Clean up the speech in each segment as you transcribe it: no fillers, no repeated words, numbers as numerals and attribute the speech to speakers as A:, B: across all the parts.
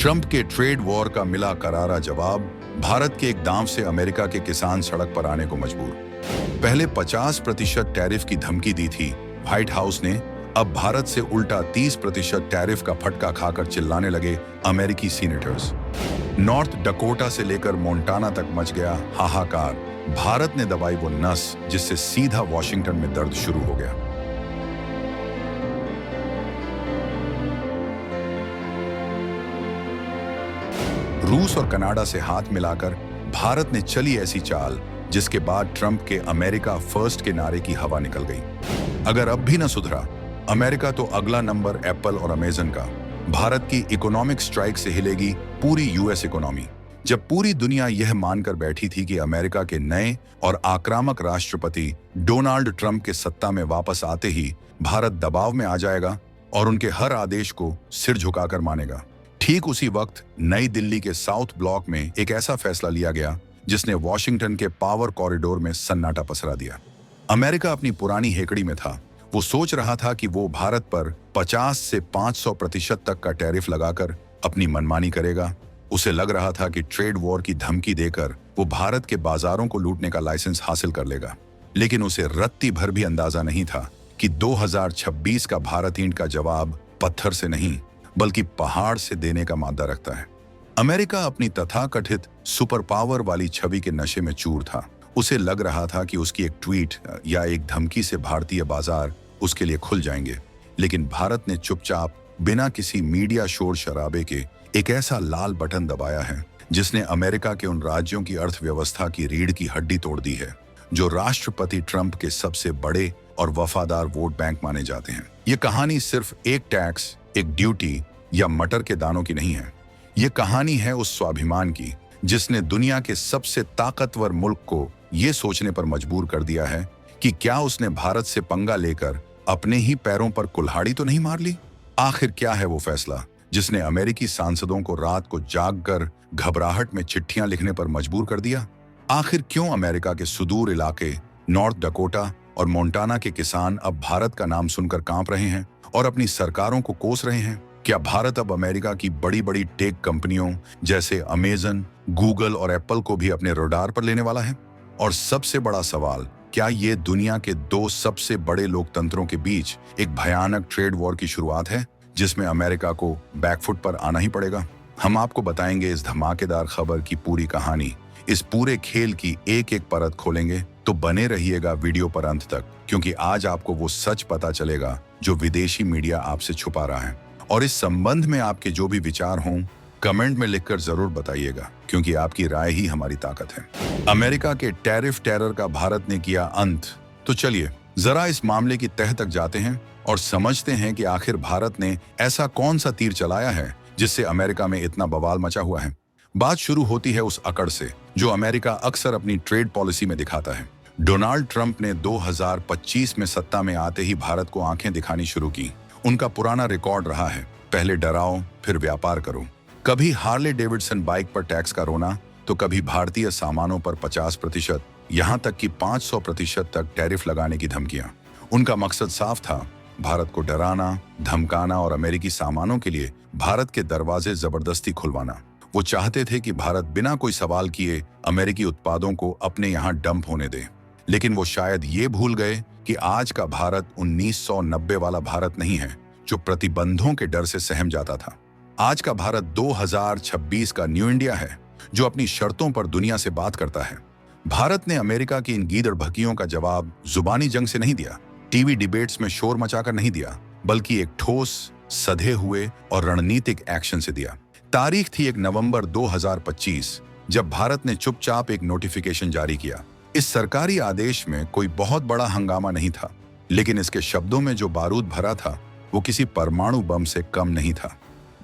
A: Trump के trade war का मिला करारा जवाब। भारत के एक दांव से अमेरिका के किसान सड़क पर आने को मजबूर। पहले 50% टैरिफ की धमकी दी थी व्हाइट हाउस ने, अब भारत से उल्टा 30% टैरिफ का फटका खाकर चिल्लाने लगे अमेरिकी सीनेटर्स। नॉर्थ डकोटा से लेकर मोंटाना तक मच गया हाहाकार। भारत ने दबाई वो नस जिससे सीधा वॉशिंगटन में दर्द शुरू हो गया। रूस और कनाडा से हाथ मिलाकर भारत ने चली ऐसी चाल जिसके बाद ट्रंप के अमेरिका फर्स्ट के नारे की हवा निकल गई। अगर अब भी न सुधरा अमेरिका तो अगला नंबर एप्पल और अमेजन का। भारत की इकोनॉमिक स्ट्राइक से हिलेगी पूरी यूएस इकोनॉमी। जब पूरी दुनिया यह मानकर बैठी थी कि अमेरिका के नए और आक्रामक राष्ट्रपति डोनाल्ड ट्रंप के सत्ता में वापस आते ही भारत दबाव में आ जाएगा और उनके हर आदेश को सिर झुकाकर मानेगा, ठीक उसी वक्त नई दिल्ली के साउथ ब्लॉक में एक ऐसा फैसला लिया गया जिसने वॉशिंगटन के पावर कॉरिडोर में सन्नाटा पसरा दिया। अमेरिका अपनी पुरानी हेकड़ी में था। वो सोच रहा था कि वो भारत पर 50 से 500% तक का टैरिफ लगाकर अपनी मनमानी करेगा। उसे लग रहा था कि ट्रेड वॉर की धमकी देकर वो भारत के बाजारों को लूटने का लाइसेंस हासिल कर लेगा। लेकिन उसे रत्ती भर भी अंदाजा नहीं था कि 2026 का भारत ईंट का जवाब पत्थर से नहीं बल्कि पहाड़ से देने का मादा रखता है। अमेरिका अपनी तथाकथित सुपर पावर वाली छवि के नशे में चूर था। उसे लग रहा था कि उसकी एक ट्वीट या एक धमकी से भारतीय बाजार उसके लिए खुल जाएंगे। लेकिन भारत ने चुपचाप बिना किसी मीडिया शोर शराबे के एक ऐसा लाल बटन दबाया है जिसने अमेरिका के उन राज्यों की अर्थव्यवस्था की रीढ़ की हड्डी तोड़ दी है जो राष्ट्रपति ट्रंप के सबसे बड़े और वफादार वोट बैंक माने जाते हैं। ये कहानी सिर्फ एक टैक्स, एक ड्यूटी या मटर के दानों की नहीं है। ये कहानी है उस स्वाभिमान की जिसने दुनिया के सबसे ताकतवर मुल्क को ये सोचने पर मजबूर कर दिया है कि क्या उसने भारत से पंगा लेकर अपने ही पैरों पर कुल्हाड़ी तो नहीं मार ली। आखिर क्या है वो फैसला जिसने अमेरिकी सांसदों को रात को जागकर घबराहट में चिट्ठियां लिखने पर मजबूर कर दिया। आखिर क्यों अमेरिका के सुदूर इलाके नॉर्थ डकोटा और मोंटाना के किसान अब भारत का नाम सुनकर कांप रहे हैं और अपनी सरकारों को कोस रहे हैं? क्या भारत अब अमेरिका की बड़ी बड़ी टेक कंपनियों जैसे अमेजन, गूगल और एप्पल को भी अपने रडार पर लेने वाला है? और सबसे बड़ा सवाल, क्या ये दुनिया के दो सबसे बड़े लोकतंत्रों के बीच एक भयानक ट्रेड वॉर की शुरुआत है जिसमें अमेरिका को बैकफुट पर आना ही पड़ेगा? हम आपको बताएंगे इस धमाकेदार खबर की पूरी कहानी। इस पूरे खेल की एक एक परत खोलेंगे, तो बने रहिएगा वीडियो पर अंत तक, क्योंकि आज आपको वो सच पता चलेगा जो विदेशी मीडिया आपसे छुपा रहा है। और इस संबंध में आपके जो भी विचार हों कमेंट में लिखकर जरूर बताइएगा, क्योंकि आपकी राय ही हमारी ताकत है। अमेरिका के टैरिफ टेरर का भारत ने किया अंत। तो चलिए जरा इस मामले की तह तक जाते हैं और समझते हैं कि आखिर भारत ने ऐसा कौन सा तीर चलाया है जिससे अमेरिका में इतना बवाल मचा हुआ है। बात शुरू होती है उस अकड़ से जो अमेरिका अक्सर अपनी ट्रेड पॉलिसी में दिखाता है। डोनाल्ड ट्रंप ने 2025 में सत्ता में आते ही भारत को आंखें दिखानी शुरू की। उनका पुराना रिकॉर्ड रहा है, पहले डराओ फिर व्यापार करो। कभी हार्ले डेविडसन बाइक पर टैक्स का रोना, तो कभी भारतीय सामानों पर 50%, यहाँ तक कि 500% तक टैरिफ लगाने की धमकियां। उनका मकसद साफ था, भारत को डराना, धमकाना और अमेरिकी सामानों के लिए भारत के दरवाजे जबरदस्ती खुलवाना। वो चाहते थे कि भारत बिना कोई सवाल किए अमेरिकी उत्पादों को अपने यहाँ डंप होने दे। लेकिन वो शायद ये भूल गए कि आज का भारत 1990 वाला भारत नहीं है जो प्रतिबंधों के डर से सहम जाता था। आज का भारत 2026 का न्यू इंडिया है जो अपनी शर्तों पर दुनिया से बात करता है। भारत ने अमेरिका की इन गीदड़ भकियों का जवाब जुबानी जंग से नहीं दिया, टीवी डिबेट्स में शोर मचाकर नहीं दिया, बल्कि एक ठोस, सधे हुए और रणनीतिक एक्शन से दिया। तारीख थी 1 नवंबर 2025 जब भारत ने चुपचाप एक नोटिफिकेशन जारी किया। इस सरकारी आदेश में कोई बहुत बड़ा हंगामा नहीं था, लेकिन इसके शब्दों में जो बारूद भरा था वो किसी परमाणु बम से कम नहीं था।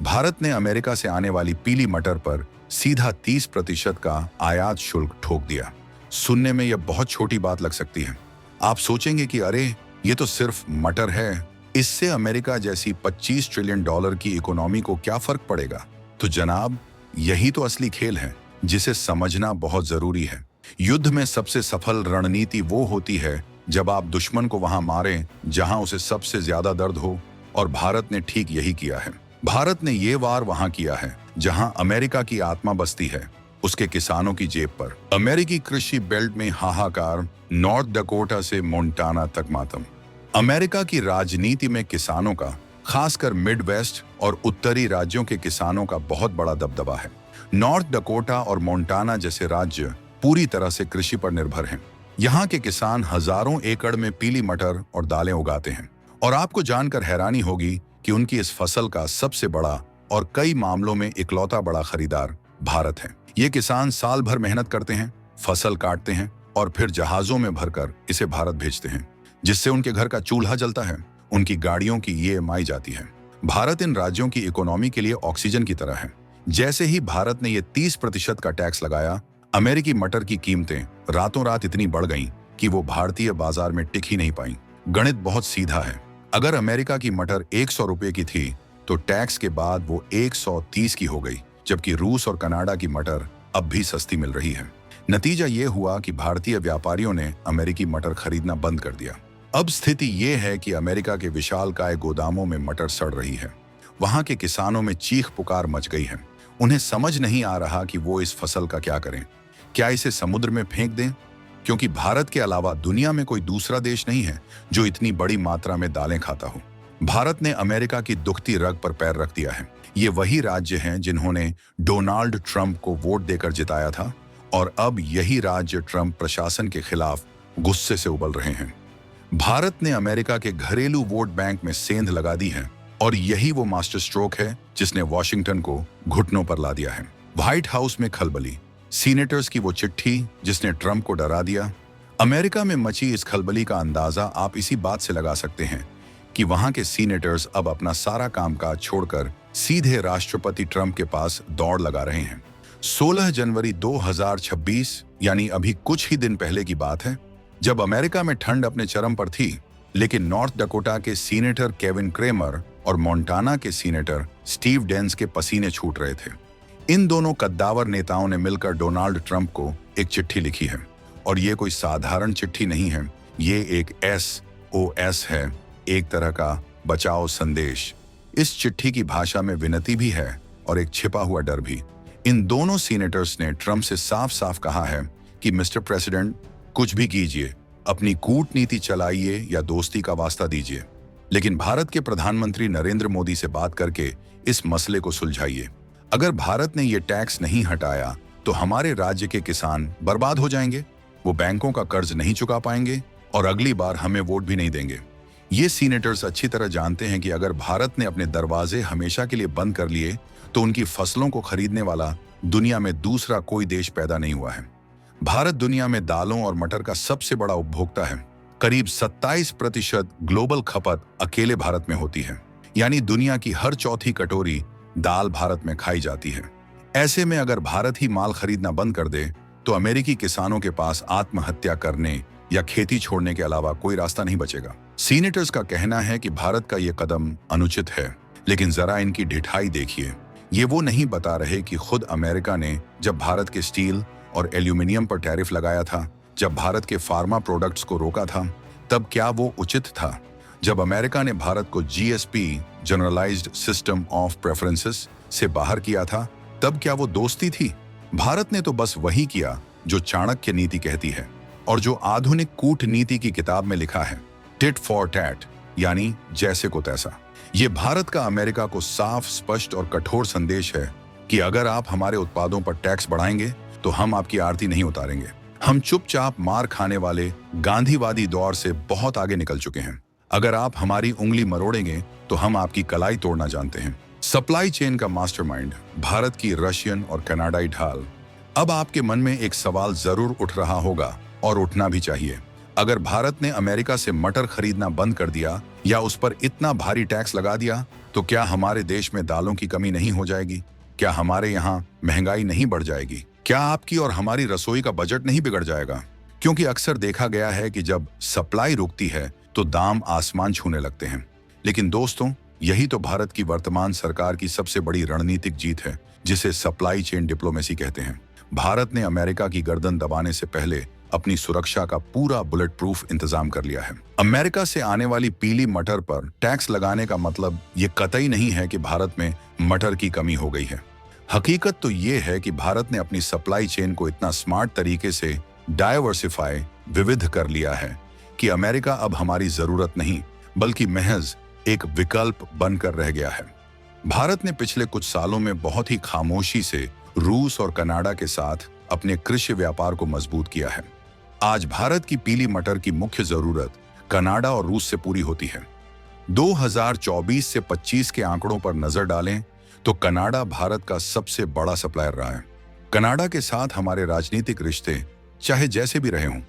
A: भारत ने अमेरिका से आने वाली पीली मटर पर सीधा 30% का आयात शुल्क ठोक दिया। सुनने में यह बहुत छोटी बात लग सकती है। आप सोचेंगे कि अरे ये तो सिर्फ मटर है, इससे अमेरिका जैसी $25 ट्रिलियन की इकोनॉमी को क्या फर्क पड़ेगा? तो जनाब, यही तो असली खेल है जिसे समझना बहुत जरूरी है। युद्ध में सबसे सफल रणनीति वो होती है जब आप दुश्मन को वहां मारें जहां उसे सबसे ज्यादा दर्द हो, और भारत ने ठीक यही किया है। भारत ने ये वार वहां किया है जहां अमेरिका की आत्मा बसती है, उसके किसानों की जेब पर। अमेरिकी कृषि बेल्ट में हाहाकार, नॉर्थ डकोटा से मोंटाना तक मातम। अमेरिका की राजनीति में किसानों का, खासकर मिडवेस्ट और उत्तरी राज्यों के किसानों का बहुत बड़ा दबदबा है। नॉर्थ डकोटा और मोंटाना जैसे राज्य पूरी तरह से कृषि पर निर्भर हैं। यहाँ के किसान हजारों एकड़ में पीली मटर और दालें उगाते हैं, और आपको जानकर हैरानी होगी कि उनकी इस फसल का सबसे बड़ा और कई मामलों में इकलौता बड़ा खरीदार भारत है। ये किसान साल भर मेहनत करते हैं, फसल काटते हैं और फिर जहाजों में भरकर इसे भारत भेजते हैं, जिससे उनके घर का चूल्हा जलता है, उनकी गाड़ियों की ईएमआई जाती है। भारत इन राज्यों की इकोनॉमी के लिए ऑक्सीजन की तरह है। जैसे ही भारत ने ये 30% का टैक्स लगाया, अमेरिकी मटर की कीमतें रातों रात इतनी बढ़ गईं कि वो भारतीय बाजार में टिक ही नहीं पाई। गणित बहुत सीधा है। अगर अमेरिका की मटर 100 रुपए की थी तो टैक्स के बाद वो 130 की हो गई, जबकि रूस और कनाडा की मटर अब भी सस्ती मिल रही है। नतीजा ये हुआ कि भारतीय व्यापारियों ने अमेरिकी मटर खरीदना बंद कर दिया। अब स्थिति ये है कि अमेरिका के विशालकाय गोदामों में मटर सड़ रही है। वहां के किसानों में चीख पुकार मच गई है। उन्हें समझ नहीं आ रहा कि वो इस फसल का क्या करें। क्या इसे समुद्र में फेंक दें? क्योंकि भारत के अलावा दुनिया में कोई दूसरा देश नहीं है जो इतनी बड़ी मात्रा में दालें खाता हो। भारत ने अमेरिका की दुखती रग पर पैर रख दिया है। ये वही राज्य हैं जिन्होंने डोनाल्ड ट्रंप को वोट देकर जिताया था, और अब यही राज्य ट्रंप प्रशासन के खिलाफ गुस्से से उबल रहे हैं। भारत ने अमेरिका के घरेलू वोट बैंक में सेंध लगा दी है, और यही वो मास्टर स्ट्रोक है जिसने वॉशिंगटन को घुटनों पर ला दिया है। व्हाइट हाउस में खलबली, सीनेटर्स की वो चिट्ठी जिसने ट्रंप को डरा दिया। अमेरिका में मची इस खलबली का अंदाजा आप इसी बात से लगा सकते हैं कि वहां के सीनेटर्स अब अपना सारा कामकाज छोड़कर सीधे राष्ट्रपति ट्रंप के पास दौड़ लगा रहे हैं। 16 जनवरी 2026 यानी अभी कुछ ही दिन पहले की बात है, जब अमेरिका में ठंड अपने चरम पर थी, लेकिन नॉर्थ डकोटा के सीनेटर केविन क्रेमर और मोंटाना के सीनेटर स्टीव डेंस के पसीने छूट रहे थे। इन दोनों कद्दावर नेताओं ने मिलकर डोनाल्ड ट्रंप को एक चिट्ठी लिखी है, और ये कोई साधारण चिट्ठी नहीं है। ये एक SOS है, एक तरह का बचाओ संदेश। इस चिट्ठी की भाषा में विनती भी है और एक छिपा हुआ डर भी। इन दोनों सीनेटर्स ने ट्रंप से साफ साफ कहा है कि मिस्टर प्रेसिडेंट, कुछ भी कीजिए, अपनी कूटनीति चलाइए या दोस्ती का वास्ता दीजिए, लेकिन भारत के प्रधानमंत्री नरेंद्र मोदी से बात करके इस मसले को सुलझाइए। अगर भारत ने ये टैक्स नहीं हटाया तो हमारे राज्य के किसान बर्बाद हो जाएंगे, वो बैंकों का कर्ज नहीं चुका पाएंगे और अगली बार हमें वोट भी नहीं देंगे। ये सीनेटर्स अच्छी तरह जानते हैं कि अगर भारत ने अपने दरवाजे हमेशा के लिए बंद कर लिए तो उनकी फसलों को खरीदने वाला दुनिया में दूसरा कोई देश पैदा नहीं हुआ है। भारत दुनिया में दालों और मटर का सबसे बड़ा उपभोक्ता है। करीब 27% ग्लोबल खपत अकेले भारत में होती है, यानी दुनिया की हर चौथी कटोरी दाल भारत में खाई जाती है। ऐसे में अगर भारत ही माल खरीदना बंद कर दे तो अमेरिकी किसानों के पास आत्महत्या करने या खेती छोड़ने के अलावा कोई रास्ता नहीं बचेगा। सीनेटर्स का कहना है कि भारत का यह कदम अनुचित है, लेकिन जरा इनकी ढिठाई देखिए। ये वो नहीं बता रहे कि खुद अमेरिका ने जब भारत के स्टील और एल्यूमिनियम पर टैरिफ लगाया था, जब भारत के फार्मा प्रोडक्ट्स को रोका था, तब क्या वो उचित था? जब अमेरिका ने भारत को GSP generalized system of preferences से बाहर किया था, तब क्या वो दोस्ती थी? भारत ने तो बस वही किया जो चाणक्य नीति कहती है और जो आधुनिक कूटनीति की किताब में लिखा है, टिट फॉर टैट, यानी जैसे को तैसा। ये भारत का अमेरिका को साफ, स्पष्ट और कठोर संदेश है कि अगर आप हमारे उत्पादों पर टैक्स बढ़ाएंगे तो हम आपकी आरती नहीं उतारेंगे। हम चुपचाप मार खाने वाले गांधीवादी दौर से बहुत आगे निकल चुके हैं। अगर आप हमारी उंगली मरोड़ेंगे तो हम आपकी कलाई तोड़ना जानते हैं। सप्लाई चेन का मास्टरमाइंड, भारत की रशियन और कनाडाई ढाल। अब आपके मन में एक सवाल जरूर उठ रहा होगा, और उठना भी चाहिए। अगर भारत ने अमेरिका से मटर खरीदना बंद कर दिया या उस पर इतना भारी टैक्स लगा दिया तो क्या हमारे देश में दालों की कमी नहीं हो जाएगी? क्या हमारे यहाँ महंगाई नहीं बढ़ जाएगी? क्या आपकी और हमारी रसोई का बजट नहीं बिगड़ जाएगा? क्योंकि अक्सर देखा गया है कि जब सप्लाई रुकती है तो दाम आसमान छूने लगते हैं। लेकिन दोस्तों, यही तो भारत की वर्तमान सरकार की सबसे बड़ी रणनीतिक जीत है, जिसे सप्लाई चेन डिप्लोमेसी कहते हैं। भारत ने अमेरिका की गर्दन दबाने से पहले अपनी सुरक्षा का पूरा बुलेट प्रूफ इंतजाम कर लिया है। अमेरिका से आने वाली पीली मटर पर टैक्स लगाने का मतलब ये कतई नहीं है कि भारत में मटर की कमी हो गई है। हकीकत तो ये है कि भारत ने अपनी सप्लाई चेन को इतना स्मार्ट तरीके से डायवर्सिफाई विविध कर लिया है कि अमेरिका अब हमारी जरूरत नहीं बल्कि महज एक विकल्प बनकर रह गया है। भारत ने पिछले कुछ सालों में बहुत ही खामोशी से रूस और कनाडा के साथ अपने कृषि व्यापार को मजबूत किया है। आज भारत की पीली मटर की मुख्य जरूरत कनाडा और रूस से पूरी होती है। 2024 से 25 के आंकड़ों पर नजर डालें तो कनाडा भारत का सबसे बड़ा सप्लायर रहा है। कनाडा के साथ हमारे राजनीतिक रिश्ते चाहे जैसे भी रहे हों,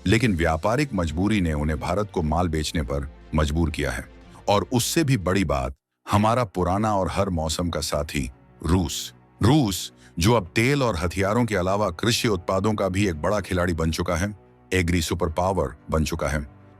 A: लेकिन व्यापारिक मजबूरी ने उन्हें भारत को माल बेचने पर मजबूर किया है। और उससे भी बड़ी बात, हमारा पुराना और हर मौसम का साथी रूस जो अब तेल और हथियारों के अलावा कृषि उत्पादों का भी एक बड़ा खिलाड़ी बन चुका है, एग्री सुपर पावर बन चुका है,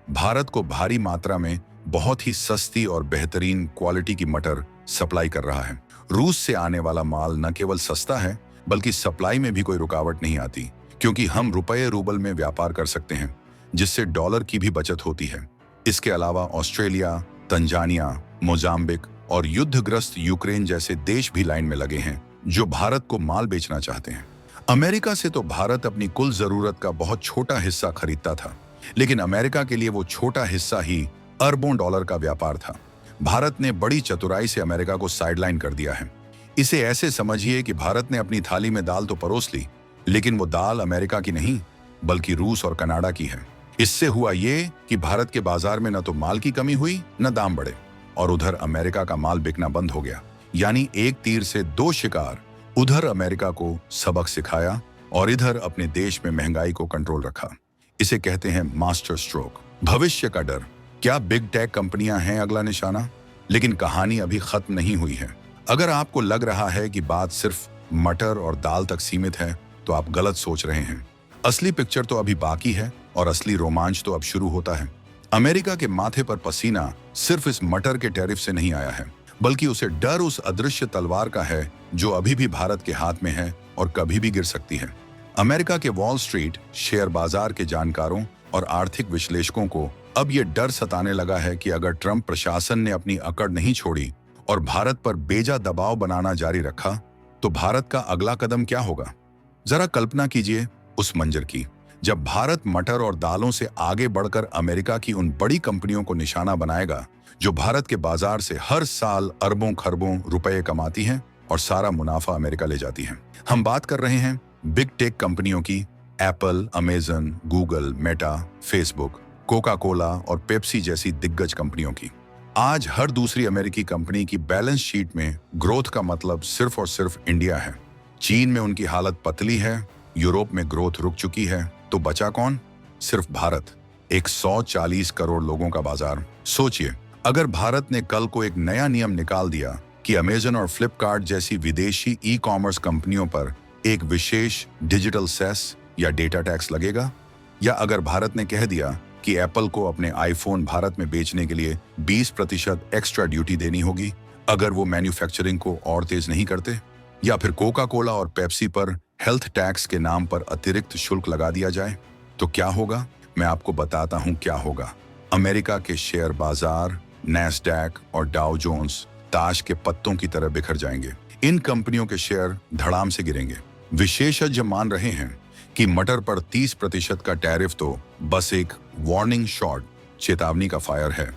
A: भारत को भारी मात्रा में बहुत ही सस्ती और बेहतरीन क्वालिटी की मटर सप्लाई कर रहा है। रूस से आने वाला माल न केवल सस्ता है बल्कि सप्लाई में भी कोई रुकावट नहीं आती, क्योंकि हम रुपये रूबल में व्यापार कर सकते हैं, जिससे डॉलर की भी बचत होती है। इसके अलावा ऑस्ट्रेलिया, तंजानिया, मोजाम्बिक और युद्धग्रस्त यूक्रेन जैसे देश भी लाइन में लगे हैं जो भारत को माल बेचना चाहते हैं। अमेरिका से तो भारत अपनी कुल जरूरत का बहुत छोटा हिस्सा खरीदता था, लेकिन अमेरिका के लिए वो छोटा हिस्सा ही अरबों डॉलर का व्यापार था। भारत ने बड़ी चतुराई से अमेरिका को साइडलाइन कर दिया है। इसे ऐसे समझिए कि भारत ने अपनी थाली में दाल तो परोस ली, लेकिन वो दाल अमेरिका की नहीं बल्कि रूस और कनाडा की है। इससे हुआ ये कि भारत के बाजार में न तो माल की कमी हुई न दाम बढ़े, और उधर अमेरिका का माल बिकना बंद हो गया। यानी एक तीर से दो शिकार, उधर अमेरिका को सबक सिखाया और इधर अपने देश में महंगाई को कंट्रोल रखा। इसे कहते हैं मास्टर स्ट्रोक। भविष्य का डर, क्या बिग टेक कंपनियां हैं अगला निशाना? लेकिन कहानी अभी खत्म नहीं हुई है। अगर आपको लग रहा है कि बात सिर्फ मटर और दाल तक सीमित है तो आप गलत सोच रहे हैं। असली पिक्चर तो अभी बाकी है और असली रोमांच तो अब शुरू होता है। अमेरिका के माथे पर पसीना सिर्फ इस मटर के टैरिफ से नहीं आया है, बल्कि उसे डर उस अदृश्य तलवार का है जो अभी भी भारत के हाथ में है और कभी भी गिर सकती है। अमेरिका के वॉल स्ट्रीट, शेयर बाजार के जानकारों और आर्थिक विश्लेषकों को अब ये डर सताने लगा है कि अगर ट्रंप प्रशासन ने अपनी अकड़ नहीं छोड़ी और भारत पर बेजा दबाव बनाना जारी रखा तो भारत का अगला कदम क्या होगा। जरा कल्पना कीजिए उस मंजर की, जब भारत मटर और दालों से आगे बढ़कर अमेरिका की उन बड़ी कंपनियों को निशाना बनाएगा जो भारत के बाजार से हर साल अरबों खरबों रुपए कमाती हैं और सारा मुनाफा अमेरिका ले जाती हैं। हम बात कर रहे हैं बिग टेक कंपनियों की, Apple, Amazon, Google, Meta, Facebook, Coca Cola और पेप्सी जैसी दिग्गज कंपनियों की। आज हर दूसरी अमेरिकी कंपनी की बैलेंस शीट में ग्रोथ का मतलब सिर्फ और सिर्फ इंडिया है। चीन में उनकी हालत पतली है, यूरोप में ग्रोथ रुक चुकी है, तो बचा कौन? सिर्फ भारत, 140 करोड़ लोगों का बाजार। सोचिए, अगर भारत ने कल को एक नया नियम निकाल दिया कि अमेजन और फ्लिपकार्ट जैसी विदेशी ई कॉमर्स कंपनियों पर एक विशेष डिजिटल सेस या डेटा टैक्स लगेगा, या अगर भारत ने कह दिया कि एप्पल को अपने आईफोन भारत में बेचने के लिए 20% एक्स्ट्रा ड्यूटी देनी होगी अगर वो मैन्युफैक्चरिंग को और तेज नहीं करते, या फिर कोका कोला और पेप्सी पर हेल्थ टैक्स के नाम पर अतिरिक्त शुल्क लगा दिया जाए, तो क्या होगा? मैं आपको बताता हूं क्या होगा। अमेरिका के शेयर बाजार, नैस्डैक और डाउ जोन्स ताश के पत्तों की तरह बिखर जाएंगे। इन कंपनियों के शेयर धड़ाम से गिरेंगे। विशेषज्ञ मान रहे हैं कि मटर पर 30% का टैरिफ तो बस एक वार्निंग शॉट, चेतावनी का फायर है।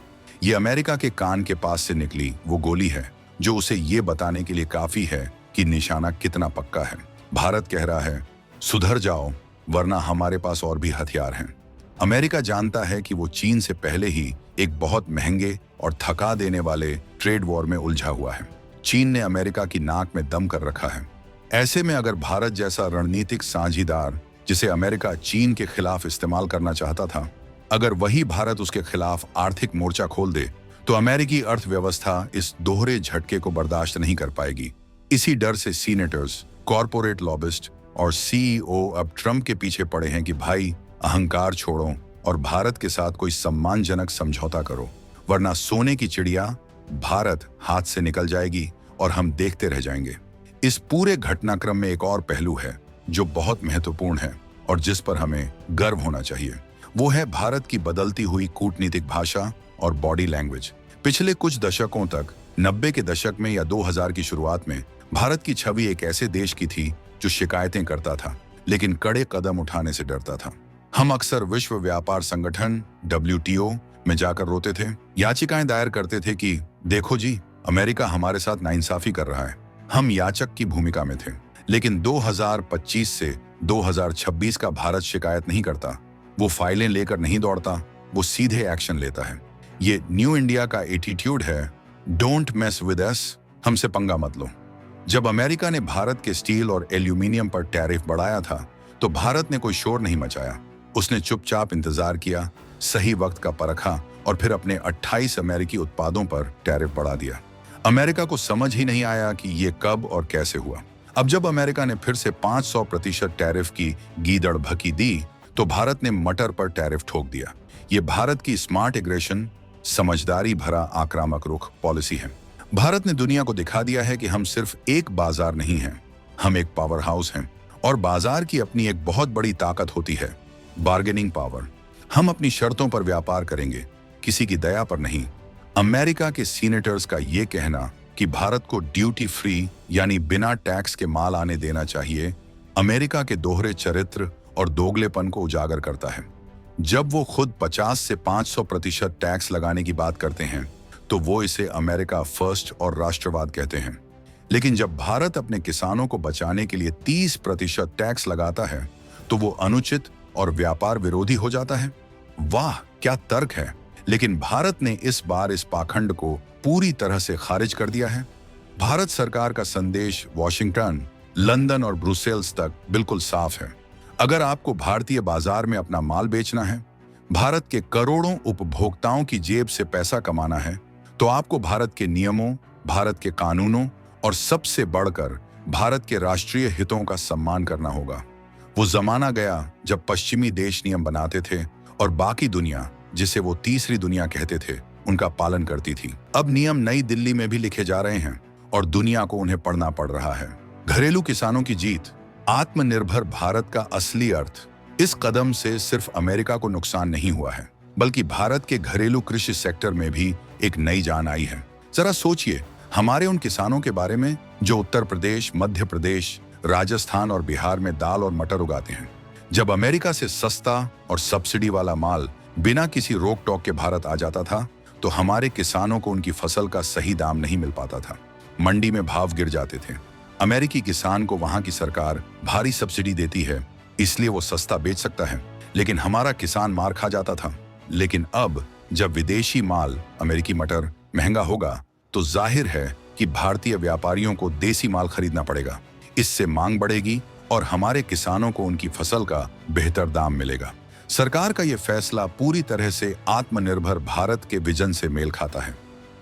A: ये अमेरिका के कान के पास से निकली वो गोली है जो उसे ये बताने के लिए काफी है कि निशाना कितना पक्का है। भारत कह रहा है, सुधर जाओ वरना हमारे पास और भी हथियार हैं। अमेरिका जानता है कि वो चीन से पहले ही एक बहुत महंगे और थका देने वाले ट्रेड वॉर में उलझा हुआ है। चीन ने अमेरिका की नाक में दम कर रखा है। ऐसे में अगर भारत जैसा रणनीतिक साझीदार, जिसे अमेरिका चीन के खिलाफ इस्तेमाल करना चाहता था, अगर वही भारत उसके खिलाफ आर्थिक मोर्चा खोल दे तो अमेरिकी अर्थव्यवस्था इस दोहरे झटके को बर्दाश्त नहीं कर पाएगी। इसी डर से सीनेटर्स, कॉरपोरेट लॉबिस्ट और सीईओ अब ट्रंप के पीछे पड़े हैं कि भाई अहंकार छोड़ो और भारत के साथ कोई सम्मानजनक समझौता करो, वरना सोने की चिड़िया भारत हाथ से निकल जाएगी और हम देखते रह जाएंगे। इस पूरे घटनाक्रम में एक और पहलू है जो बहुत महत्वपूर्ण है। और जिस पर हमें गर्व होना चाहिए, वो है भारत की बदलती हुई कूटनीतिक भाषा और बॉडी लैंग्वेज। पिछले कुछ दशकों तक, 90 के दशक में या 2000 की शुरुआत में, भारत की छवि एक ऐसे देश की थी जो शिकायतें करता था लेकिन कड़े कदम उठाने से डरता था। हम अक्सर विश्व व्यापार संगठन WTO में जाकर रोते थे, याचिकाएं दायर करते थे कि देखो जी, अमेरिका हमारे साथ नाइंसाफी कर रहा है। हम याचक की भूमिका में थे। लेकिन 2025 से 2026 का भारत शिकायत नहीं करता, वो फाइलें लेकर नहीं दौड़ता, वो सीधे एक्शन लेता है। ये न्यू इंडिया का एटीट्यूड है, डोंट मेस विद अस, हमसे पंगा मत लो। जब अमेरिका ने भारत के स्टील और एल्यूमिनियम पर टैरिफ बढ़ाया था तो भारत ने कोई शोर नहीं मचाया। उसने चुपचाप इंतजार किया, सही वक्त का परखा और फिर अपने 28 अमेरिकी उत्पादों पर टैरिफ बढ़ा दिया। अमेरिका को समझ ही नहीं आया कि ये कब और कैसे हुआ। अब जब अमेरिका ने फिर से 500% टैरिफ की गीदड़ भकी दी तो भारत ने मटर पर टैरिफ ठोक दिया। ये भारत की स्मार्ट एग्रेशन, समझदारी भरा आक्रामक रुख पॉलिसी है। भारत ने दुनिया को दिखा दिया है कि हम सिर्फ एक बाजार नहीं हैं, हम एक पावर हाउस हैं। और बाजार की अपनी एक बहुत बड़ी ताकत होती है, बार्गेनिंग पावर। हम अपनी शर्तों पर व्यापार करेंगे, किसी की दया पर नहीं। अमेरिका के सीनेटर्स का ये कहना कि भारत को ड्यूटी फ्री यानी बिना टैक्स के माल आने देना चाहिए, अमेरिका के दोहरे चरित्र और दोगलेपन को उजागर करता है। जब वो खुद 50 से 500% टैक्स लगाने की बात करते हैं तो वो इसे अमेरिका फर्स्ट और राष्ट्रवाद कहते हैं। लेकिन जब भारत अपने किसानों को बचाने के लिए 30% टैक्स लगाता है तो वो अनुचित और व्यापार विरोधी हो जाता है। वाह, क्या तर्क है! लेकिन भारत ने इस बार इस पाखंड को पूरी तरह से खारिज कर दिया है। भारत सरकार का संदेश वॉशिंगटन, लंदन और ब्रुसेल्स तक बिल्कुल साफ है। अगर आपको भारतीय बाजार में अपना माल बेचना है, भारत के करोड़ों उपभोक्ताओं की जेब से पैसा कमाना है, तो आपको भारत के नियमों, भारत के कानूनों और सबसे बढ़कर भारत के राष्ट्रीय हितों का सम्मान करना होगा। वो जमाना गया जब पश्चिमी देश नियम बनाते थे और बाकी दुनिया, जिसे वो तीसरी दुनिया कहते थे, उनका पालन करती थी। अब नियम नई दिल्ली में भी लिखे जा रहे हैं और दुनिया को उन्हें पढ़ना पड़ रहा है। घरेलू किसानों की जीत, आत्मनिर्भर भारत का असली अर्थ। इस कदम से सिर्फ अमेरिका को नुकसान नहीं हुआ है, बल्कि भारत के घरेलू कृषि सेक्टर में भी एक नई जान आई है। जरा सोचिए हमारे उन किसानों के बारे में जो उत्तर प्रदेश, मध्य प्रदेश, राजस्थान और बिहार में दाल और मटर उगाते हैं। जब अमेरिका से सस्ता और सब्सिडी वाला माल बिना किसी रोक टोक के भारत आ जाता था तो हमारे किसानों को उनकी फसल का सही दाम नहीं मिल पाता था। मंडी में भाव गिर जाते थे। अमेरिकी किसान को वहां की सरकार भारी सब्सिडी देती है, इसलिए वो सस्ता बेच सकता है, लेकिन हमारा किसान मार खा जाता था। लेकिन अब जब विदेशी माल, अमेरिकी मटर महंगा होगा तो जाहिर है कि भारतीय व्यापारियों को देसी माल खरीदना पड़ेगा। इससे मांग बढ़ेगी और हमारे किसानों को उनकी फसल का बेहतर दाम मिलेगा। सरकार का यह फैसला पूरी तरह से आत्मनिर्भर भारत के विजन से मेल खाता है।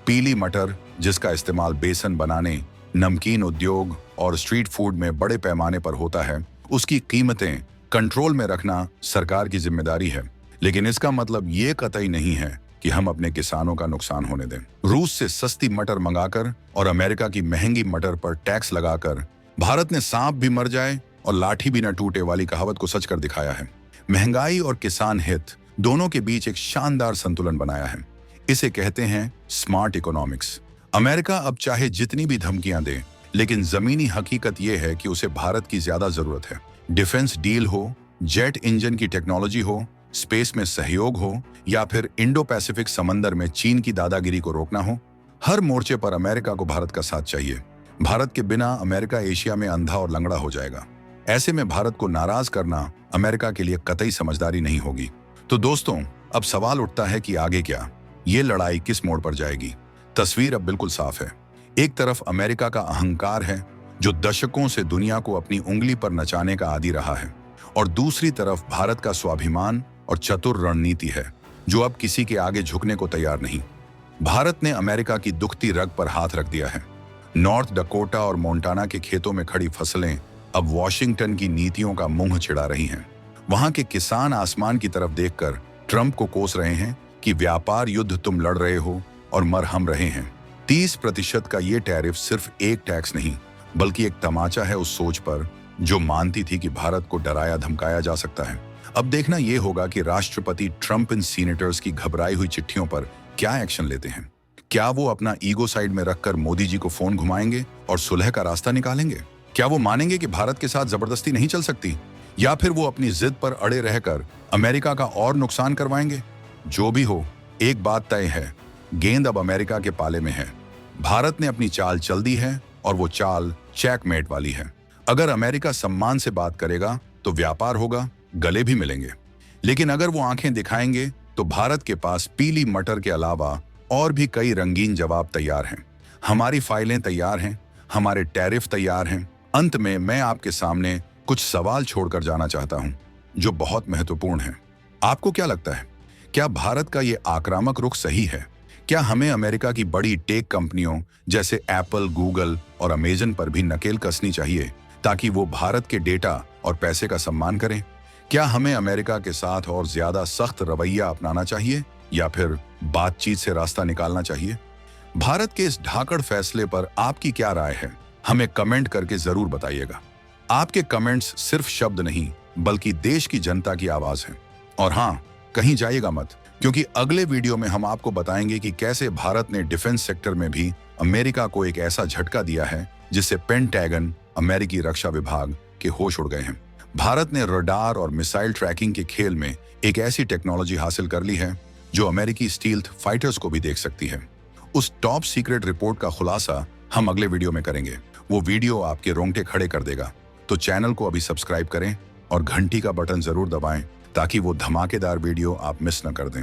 A: पीली मटर, जिसका इस्तेमाल बेसन बनाने, नमकीन उद्योग और स्ट्रीट फूड में बड़े पैमाने पर होता है, उसकी कीमतें कंट्रोल में रखना सरकार की जिम्मेदारी है। लेकिन इसका मतलब ये कतई नहीं है कि हम अपने किसानों का नुकसान होने दें। रूस से सस्ती मटर मंगाकर और अमेरिका की महंगी मटर पर टैक्स लगाकर भारत ने सांप भी मर जाए और लाठी भी न टूटे वाली कहावत को सच कर दिखाया है। महंगाई और किसान हित दोनों के बीच एक शानदार संतुलन बनाया है। इसे कहते हैं स्मार्ट इकोनॉमिक्स। अमेरिका अब चाहे जितनी भी धमकियां दे, लेकिन जमीनी हकीकत यह है कि उसे भारत की ज्यादा जरूरत है। डिफेंस डील हो, जेट इंजन की टेक्नोलॉजी हो, स्पेस में सहयोग हो या फिर इंडो पैसिफिक समंदर में चीन की दादागिरी को रोकना हो, हर मोर्चे पर अमेरिका को भारत का साथ चाहिए। भारत के बिना अमेरिका एशिया में अंधा और लंगड़ा हो जाएगा। ऐसे में भारत को नाराज करना अमेरिका के लिए कतई समझदारी नहीं होगी। तो दोस्तों, अब सवाल उठता है कि आगे क्या? ये लड़ाई किस मोड़ पर जाएगी? तस्वीर अब बिल्कुल साफ है। एक तरफ अमेरिका का अहंकार है जो दशकों से दुनिया को अपनी उंगली पर नचाने का आदी रहा है, और दूसरी तरफ भारत का स्वाभिमान और चतुर रणनीति है जो अब किसी के आगे झुकने को तैयार नहीं। भारत ने अमेरिका की दुखती रग पर हाथ रख दिया है। नॉर्थ डकोटा और मोंटाना के खेतों में खड़ी फसलें अब वॉशिंगटन की नीतियों का मुंह चिढ़ा रही हैं। वहां के किसान आसमान की तरफ देखकर ट्रंप को कोस रहे हैं कि व्यापार युद्ध तुम लड़ रहे हो और मर हम रहे हैं। 30% का ये टैरिफ सिर्फ एक टैक्स नहीं, बल्कि एक तमाचा है उस सोच पर जो मानती थी कि भारत को डराया धमकाया जा सकता है। अब देखना यह होगा कि राष्ट्रपति ट्रंप इन सीनेटर्स की घबराई हुई चिट्ठियों पर क्या एक्शन लेते हैं। क्या वो अपना ईगो साइड में रखकर मोदी जी को फोन घुमाएंगे और सुलह का रास्ता निकालेंगे? क्या वो मानेंगे कि भारत के साथ जबरदस्ती नहीं चल सकती, या फिर वो अपनी जिद पर अड़े रहकर अमेरिका का और नुकसान करवाएंगे? जो भी हो, एक बात तय है, गेंद अब अमेरिका के पाले में है। भारत ने अपनी चाल चल दी है और वो चाल चेकमेट वाली है। अगर अमेरिका सम्मान से बात करेगा तो व्यापार होगा, गले भी मिलेंगे। लेकिन अगर वो आंखें दिखाएंगे तो भारत के पास पीली मटर के अलावा और भी कई रंगीन जवाब तैयार हैं। हमारी फाइलें तैयार हैं, हमारे टैरिफ तैयार हैं। अंत में मैं आपके सामने कुछ सवाल छोड़कर जाना चाहता हूं, जो बहुत महत्वपूर्ण हैं। आपको क्या लगता है, क्या भारत का ये आक्रामक रुख सही है? क्या हमें अमेरिका की बड़ी टेक कंपनियों जैसे एप्पल, गूगल और अमेजन पर भी नकेल कसनी चाहिए ताकि वो भारत के डेटा और पैसे का सम्मान करें? क्या हमें अमेरिका के साथ और ज्यादा सख्त रवैया अपनाना चाहिए या फिर बातचीत से रास्ता निकालना चाहिए? भारत के इस धाकड़ फैसले पर आपकी क्या राय है? हमें कमेंट करके जरूर बताइएगा। आपके कमेंट्स सिर्फ शब्द नहीं बल्कि देश की जनता की आवाज है। और हाँ, कहीं जाइएगा मत, क्योंकि अगले वीडियो में हम आपको बताएंगे कि कैसे भारत ने डिफेंस सेक्टर में भी अमेरिका को एक ऐसा झटका दिया है जिससे पेंटागन, अमेरिकी रक्षा विभाग के होश उड़ गए हैं। भारत ने रडार और मिसाइल ट्रैकिंग के खेल में एक ऐसी टेक्नोलॉजी हासिल कर ली है जो अमेरिकी स्टील्थ फाइटर्स को भी देख सकती है। उस टॉप सीक्रेट रिपोर्ट का खुलासा हम अगले वीडियो में करेंगे। वो वीडियो आपके रोंगटे खड़े कर देगा। तो चैनल को अभी सब्सक्राइब करें और घंटी का बटन जरूर दबाएं ताकि वो धमाकेदार वीडियो आप मिस न कर दें।